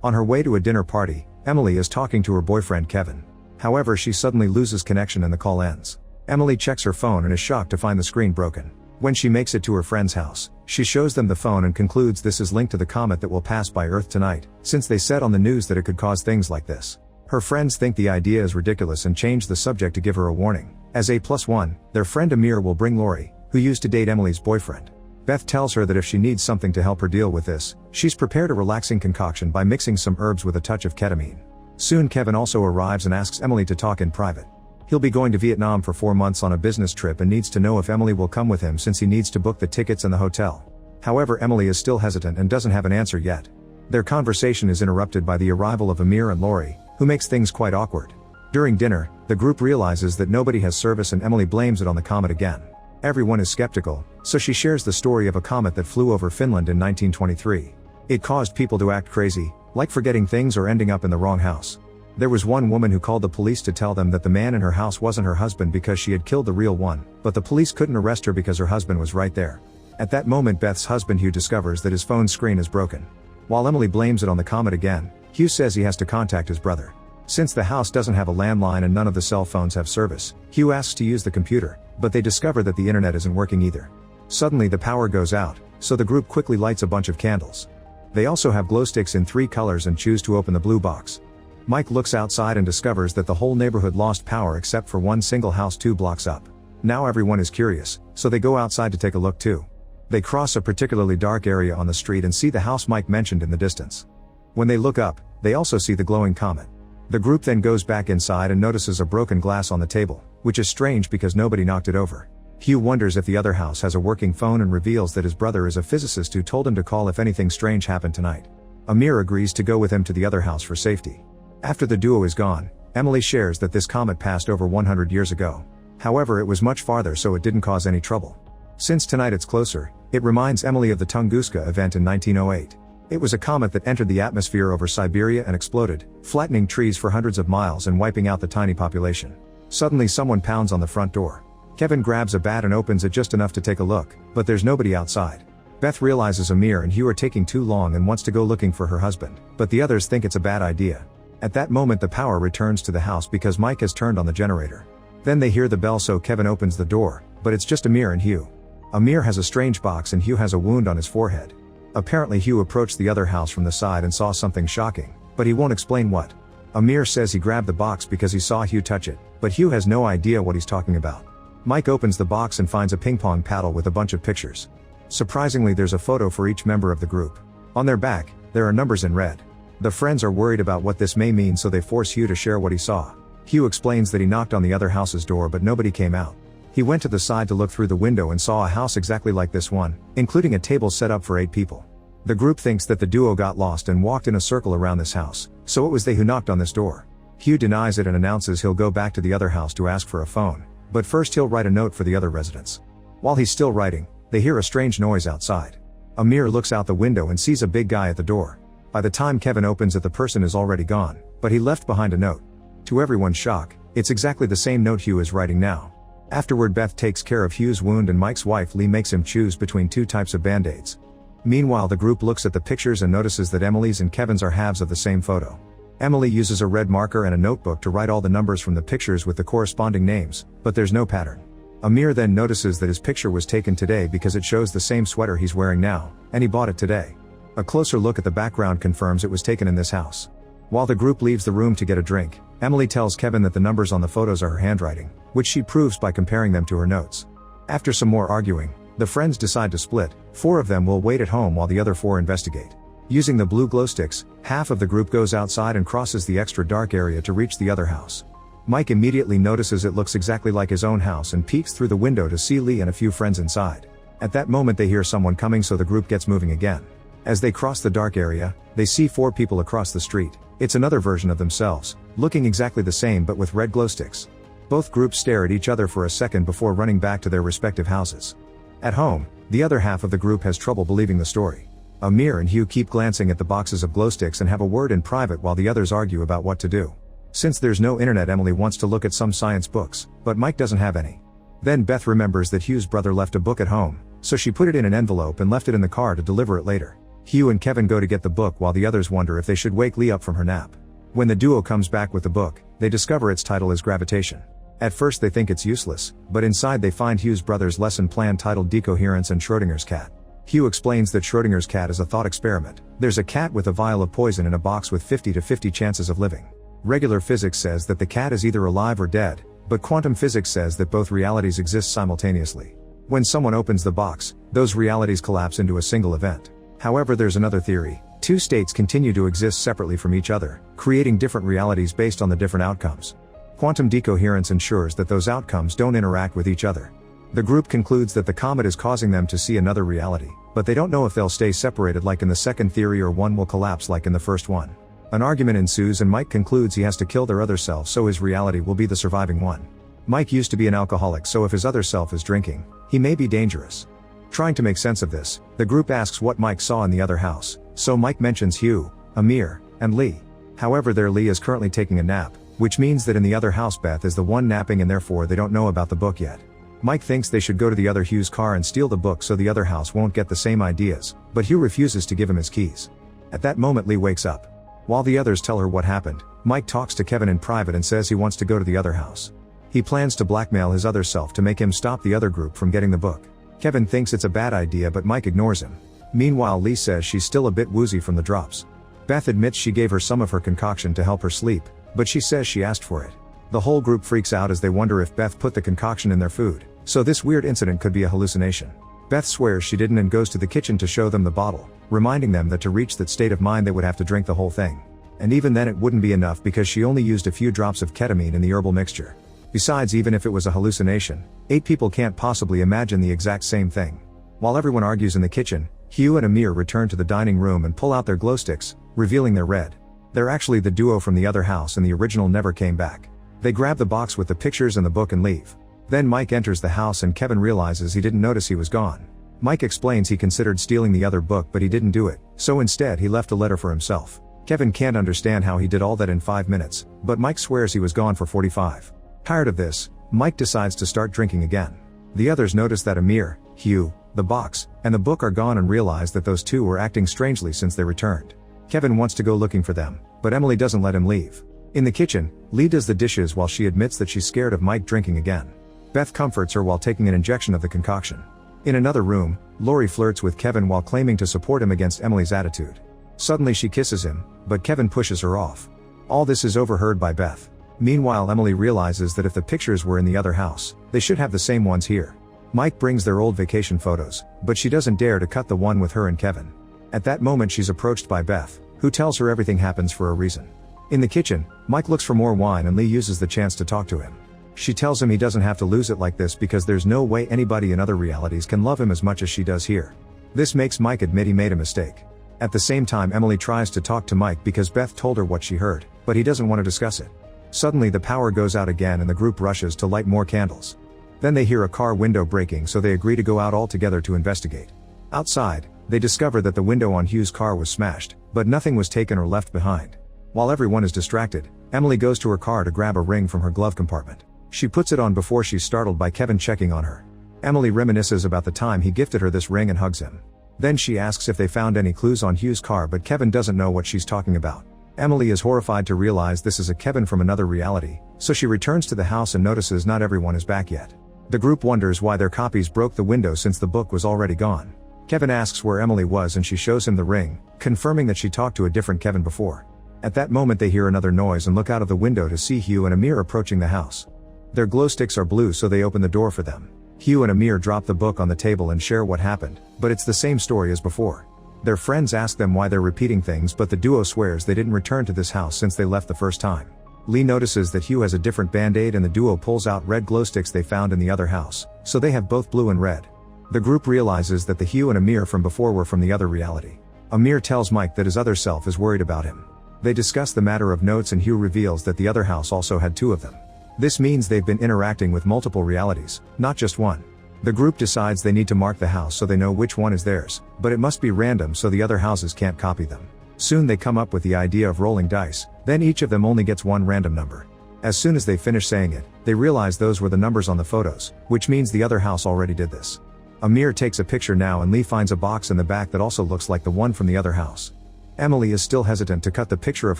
On her way to a dinner party, Emily is talking to her boyfriend Kevin. However, she suddenly loses connection and the call ends. Emily checks her phone and is shocked to find the screen broken. When she makes it to her friend's house, she shows them the phone and concludes this is linked to the comet that will pass by Earth tonight, since they said on the news that it could cause things like this. Her friends think the idea is ridiculous and change the subject to give her a warning. As A+1, their friend Amir will bring Lori, who used to date Emily's boyfriend. Beth tells her that if she needs something to help her deal with this, she's prepared a relaxing concoction by mixing some herbs with a touch of ketamine. Soon Kevin also arrives and asks Emily to talk in private. He'll be going to Vietnam for 4 months on a business trip and needs to know if Emily will come with him since he needs to book the tickets and the hotel. However, Emily is still hesitant and doesn't have an answer yet. Their conversation is interrupted by the arrival of Amir and Lori, who makes things quite awkward. During dinner, the group realizes that nobody has service and Emily blames it on the comet again. Everyone is skeptical, so she shares the story of a comet that flew over Finland in 1923. It caused people to act crazy, like forgetting things or ending up in the wrong house. There was one woman who called the police to tell them that the man in her house wasn't her husband because she had killed the real one, but the police couldn't arrest her because her husband was right there. At that moment, Beth's husband Hugh discovers that his phone screen is broken. While Emily blames it on the comet again, Hugh says he has to contact his brother. Since the house doesn't have a landline and none of the cell phones have service, Hugh asks to use the computer, but they discover that the internet isn't working either. Suddenly the power goes out, so the group quickly lights a bunch of candles. They also have glow sticks in 3 colors and choose to open the blue box. Mike looks outside and discovers that the whole neighborhood lost power except for one single house 2 blocks up. Now everyone is curious, so they go outside to take a look too. They cross a particularly dark area on the street and see the house Mike mentioned in the distance. When they look up, they also see the glowing comet. The group then goes back inside and notices a broken glass on the table, which is strange because nobody knocked it over. Hugh wonders if the other house has a working phone and reveals that his brother is a physicist who told him to call if anything strange happened tonight. Amir agrees to go with him to the other house for safety. After the duo is gone, Emily shares that this comet passed over 100 years ago. However, it was much farther, so it didn't cause any trouble. Since tonight it's closer, it reminds Emily of the Tunguska event in 1908. It was a comet that entered the atmosphere over Siberia and exploded, flattening trees for hundreds of miles and wiping out the tiny population. Suddenly someone pounds on the front door. Kevin grabs a bat and opens it just enough to take a look, but there's nobody outside. Beth realizes Amir and Hugh are taking too long and wants to go looking for her husband, but the others think it's a bad idea. At that moment the power returns to the house because Mike has turned on the generator. Then they hear the bell, so Kevin opens the door, but it's just Amir and Hugh. Amir has a strange box and Hugh has a wound on his forehead. Apparently Hugh approached the other house from the side and saw something shocking, but he won't explain what. Amir says he grabbed the box because he saw Hugh touch it, but Hugh has no idea what he's talking about. Mike opens the box and finds a ping pong paddle with a bunch of pictures. Surprisingly, there's a photo for each member of the group. On their back, there are numbers in red. The friends are worried about what this may mean, so they force Hugh to share what he saw. Hugh explains that he knocked on the other house's door but nobody came out. He went to the side to look through the window and saw a house exactly like this one, including a table set up for 8 people. The group thinks that the duo got lost and walked in a circle around this house, so it was they who knocked on this door. Hugh denies it and announces he'll go back to the other house to ask for a phone, but first he'll write a note for the other residents. While he's still writing, they hear a strange noise outside. Amir looks out the window and sees a big guy at the door. By the time Kevin opens it, the person is already gone, but he left behind a note. To everyone's shock, it's exactly the same note Hugh is writing now. Afterward, Beth takes care of Hugh's wound and Mike's wife Lee makes him choose between 2 types of band-aids. Meanwhile, the group looks at the pictures and notices that Emily's and Kevin's are halves of the same photo. Emily uses a red marker and a notebook to write all the numbers from the pictures with the corresponding names, but there's no pattern. Amir then notices that his picture was taken today because it shows the same sweater he's wearing now, and he bought it today. A closer look at the background confirms it was taken in this house. While the group leaves the room to get a drink, Emily tells Kevin that the numbers on the photos are her handwriting, which she proves by comparing them to her notes. After some more arguing, the friends decide to split. 4 of them will wait at home while the other 4 investigate. Using the blue glow sticks, half of the group goes outside and crosses the extra dark area to reach the other house. Mike immediately notices it looks exactly like his own house and peeks through the window to see Lee and a few friends inside. At that moment they hear someone coming, so the group gets moving again. As they cross the dark area, they see 4 people across the street. It's another version of themselves, looking exactly the same but with red glow sticks. Both groups stare at each other for a second before running back to their respective houses. At home, the other half of the group has trouble believing the story. Amir and Hugh keep glancing at the boxes of glow sticks and have a word in private while the others argue about what to do. Since there's no internet, Emily wants to look at some science books, but Mike doesn't have any. Then Beth remembers that Hugh's brother left a book at home, so she put it in an envelope and left it in the car to deliver it later. Hugh and Kevin go to get the book while the others wonder if they should wake Lee up from her nap. When the duo comes back with the book, they discover its title is Gravitation. At first they think it's useless, but inside they find Hugh's brother's lesson plan titled Decoherence and Schrödinger's cat. Hugh explains that Schrödinger's cat is a thought experiment. There's a cat with a vial of poison in a box with 50-50 chances of living. Regular physics says that the cat is either alive or dead, but quantum physics says that both realities exist simultaneously. When someone opens the box, those realities collapse into a single event. However, there's another theory. Two states continue to exist separately from each other, creating different realities based on the different outcomes. Quantum decoherence ensures that those outcomes don't interact with each other. The group concludes that the comet is causing them to see another reality, but they don't know if they'll stay separated like in the second theory or one will collapse like in the first one. An argument ensues and Mike concludes he has to kill their other self so his reality will be the surviving one. Mike used to be an alcoholic, so if his other self is drinking, he may be dangerous. Trying to make sense of this, the group asks what Mike saw in the other house, so Mike mentions Hugh, Amir, and Lee. However, their Lee is currently taking a nap, which means that in the other house Beth is the one napping and therefore they don't know about the book yet. Mike thinks they should go to the other Hugh's car and steal the book so the other house won't get the same ideas, but Hugh refuses to give him his keys. At that moment Lee wakes up. While the others tell her what happened, Mike talks to Kevin in private and says he wants to go to the other house. He plans to blackmail his other self to make him stop the other group from getting the book. Kevin thinks it's a bad idea but Mike ignores him. Meanwhile, Lee says she's still a bit woozy from the drops. Beth admits she gave her some of her concoction to help her sleep, but she says she asked for it. The whole group freaks out as they wonder if Beth put the concoction in their food, so this weird incident could be a hallucination. Beth swears she didn't and goes to the kitchen to show them the bottle, reminding them that to reach that state of mind they would have to drink the whole thing. And even then it wouldn't be enough because she only used a few drops of ketamine in the herbal mixture. Besides, even if it was a hallucination, 8 people can't possibly imagine the exact same thing. While everyone argues in the kitchen, Hugh and Amir return to the dining room and pull out their glow sticks, revealing they're red. They're actually the duo from the other house and the original never came back. They grab the box with the pictures and the book and leave. Then Mike enters the house and Kevin realizes he didn't notice he was gone. Mike explains he considered stealing the other book but he didn't do it, so instead he left a letter for himself. Kevin can't understand how he did all that in 5 minutes, but Mike swears he was gone for 45. Tired of this, Mike decides to start drinking again. The others notice that Amir, Hugh, the box, and the book are gone and realize that those two were acting strangely since they returned. Kevin wants to go looking for them, but Emily doesn't let him leave. In the kitchen, Lee does the dishes while she admits that she's scared of Mike drinking again. Beth comforts her while taking an injection of the concoction. In another room, Lori flirts with Kevin while claiming to support him against Emily's attitude. Suddenly she kisses him, but Kevin pushes her off. All this is overheard by Beth. Meanwhile, Emily realizes that if the pictures were in the other house, they should have the same ones here. Mike brings their old vacation photos, but she doesn't dare to cut the one with her and Kevin. At that moment she's approached by Beth, who tells her everything happens for a reason. In the kitchen, Mike looks for more wine and Lee uses the chance to talk to him. She tells him he doesn't have to lose it like this because there's no way anybody in other realities can love him as much as she does here. This makes Mike admit he made a mistake. At the same time, Emily tries to talk to Mike because Beth told her what she heard, but he doesn't want to discuss it. Suddenly the power goes out again and the group rushes to light more candles. Then they hear a car window breaking, so they agree to go out all together to investigate. Outside, they discover that the window on Hugh's car was smashed, but nothing was taken or left behind. While everyone is distracted, Emily goes to her car to grab a ring from her glove compartment. She puts it on before she's startled by Kevin checking on her. Emily reminisces about the time he gifted her this ring and hugs him. Then she asks if they found any clues on Hugh's car, but Kevin doesn't know what she's talking about. Emily is horrified to realize this is a Kevin from another reality, so she returns to the house and notices not everyone is back yet. The group wonders why their copies broke the window since the book was already gone. Kevin asks where Emily was and she shows him the ring, confirming that she talked to a different Kevin before. At that moment they hear another noise and look out of the window to see Hugh and Amir approaching the house. Their glow sticks are blue, so they open the door for them. Hugh and Amir drop the book on the table and share what happened, but it's the same story as before. Their friends ask them why they're repeating things, but the duo swears they didn't return to this house since they left the first time. Lee notices that Hugh has a different band-aid and the duo pulls out red glow sticks they found in the other house, so they have both blue and red. The group realizes that the Hugh and Amir from before were from the other reality. Amir tells Mike that his other self is worried about him. They discuss the matter of notes and Hugh reveals that the other house also had 2 of them. This means they've been interacting with multiple realities, not just one. The group decides they need to mark the house so they know which one is theirs, but it must be random so the other houses can't copy them. Soon they come up with the idea of rolling dice, then each of them only gets one random number. As soon as they finish saying it, they realize those were the numbers on the photos, which means the other house already did this. Amir takes a picture now and Lee finds a box in the back that also looks like the one from the other house. Emily is still hesitant to cut the picture of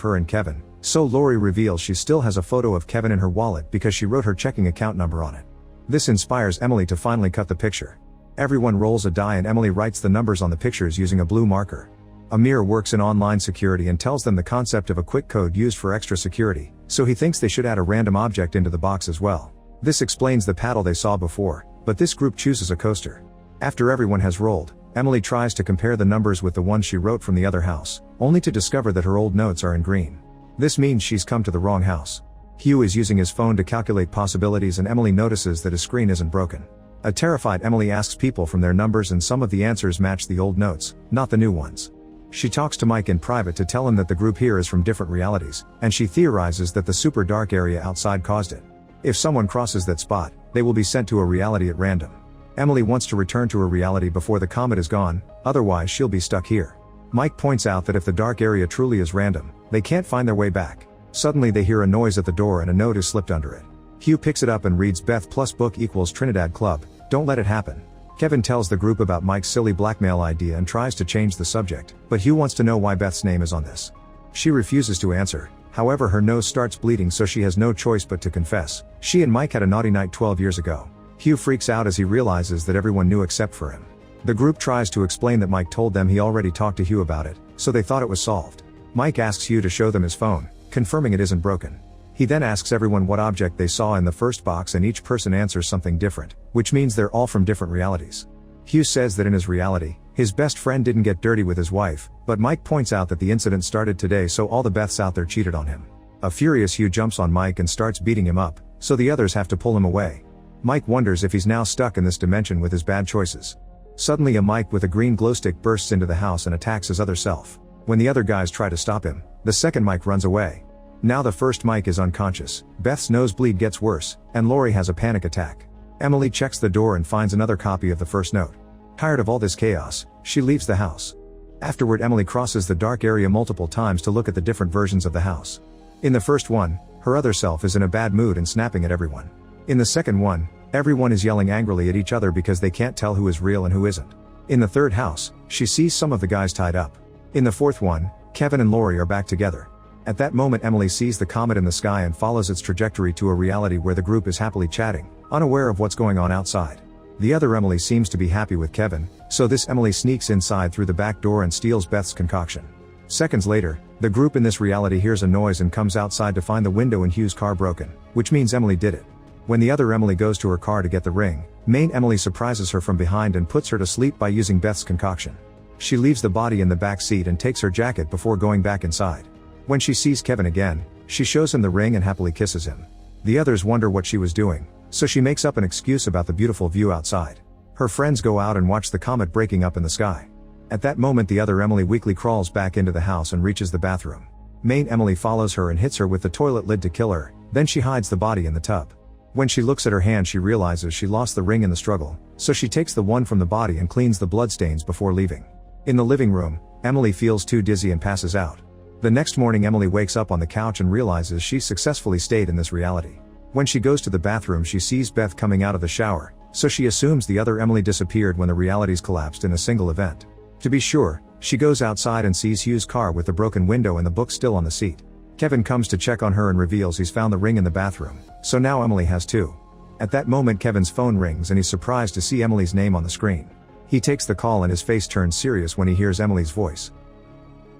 her and Kevin, so Lori reveals she still has a photo of Kevin in her wallet because she wrote her checking account number on it. This inspires Emily to finally cut the picture. Everyone rolls a die and Emily writes the numbers on the pictures using a blue marker. Amir works in online security and tells them the concept of a quick code used for extra security, so he thinks they should add a random object into the box as well. This explains the paddle they saw before, but this group chooses a coaster. After everyone has rolled, Emily tries to compare the numbers with the ones she wrote from the other house, only to discover that her old notes are in green. This means she's come to the wrong house. Hugh is using his phone to calculate possibilities and Emily notices that his screen isn't broken. A terrified Emily asks people from their numbers and some of the answers match the old notes, not the new ones. She talks to Mike in private to tell him that the group here is from different realities, and she theorizes that the super dark area outside caused it. If someone crosses that spot, they will be sent to a reality at random. Emily wants to return to her reality before the comet is gone, otherwise she'll be stuck here. Mike points out that if the dark area truly is random, they can't find their way back. Suddenly they hear a noise at the door and a note is slipped under it. Hugh picks it up and reads Beth plus book equals Trinidad Club, don't let it happen. Kevin tells the group about Mike's silly blackmail idea and tries to change the subject, but Hugh wants to know why Beth's name is on this. She refuses to answer, however her nose starts bleeding so she has no choice but to confess. She and Mike had a naughty night 12 years ago. Hugh freaks out as he realizes that everyone knew except for him. The group tries to explain that Mike told them he already talked to Hugh about it, so they thought it was solved. Mike asks Hugh to show them his phone, confirming it isn't broken. He then asks everyone what object they saw in the first box and each person answers something different, which means they're all from different realities. Hugh says that in his reality, his best friend didn't get dirty with his wife, but Mike points out that the incident started today so all the Beths out there cheated on him. A furious Hugh jumps on Mike and starts beating him up, so the others have to pull him away. Mike wonders if he's now stuck in this dimension with his bad choices. Suddenly a Mike with a green glowstick bursts into the house and attacks his other self. When the other guys try to stop him, the second Mike runs away. Now the first Mike is unconscious, Beth's nosebleed gets worse, and Lori has a panic attack. Emily checks the door and finds another copy of the first note. Tired of all this chaos, she leaves the house. Afterward Emily crosses the dark area multiple times to look at the different versions of the house. In the first one, her other self is in a bad mood and snapping at everyone. In the second one, everyone is yelling angrily at each other because they can't tell who is real and who isn't. In the third house, she sees some of the guys tied up. In the fourth one, Kevin and Lori are back together. At that moment Emily sees the comet in the sky and follows its trajectory to a reality where the group is happily chatting, unaware of what's going on outside. The other Emily seems to be happy with Kevin, so this Emily sneaks inside through the back door and steals Beth's concoction. Seconds later, the group in this reality hears a noise and comes outside to find the window in Hugh's car broken, which means Emily did it. When the other Emily goes to her car to get the ring, main Emily surprises her from behind and puts her to sleep by using Beth's concoction. She leaves the body in the back seat and takes her jacket before going back inside. When she sees Kevin again, she shows him the ring and happily kisses him. The others wonder what she was doing, so she makes up an excuse about the beautiful view outside. Her friends go out and watch the comet breaking up in the sky. At that moment the other Emily weakly crawls back into the house and reaches the bathroom. Main Emily follows her and hits her with the toilet lid to kill her, then she hides the body in the tub. When she looks at her hand she realizes she lost the ring in the struggle, so she takes the one from the body and cleans the bloodstains before leaving. In the living room, Emily feels too dizzy and passes out. The next morning Emily wakes up on the couch and realizes she's successfully stayed in this reality. When she goes to the bathroom she sees Beth coming out of the shower, so she assumes the other Emily disappeared when the realities collapsed in a single event. To be sure, she goes outside and sees Hugh's car with the broken window and the book still on the seat. Kevin comes to check on her and reveals he's found the ring in the bathroom, so now Emily has two. At that moment Kevin's phone rings and he's surprised to see Emily's name on the screen. He takes the call and his face turns serious when he hears Emily's voice.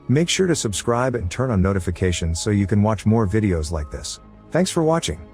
Make sure to subscribe and turn on notifications so you can watch more videos like this. Thanks for watching.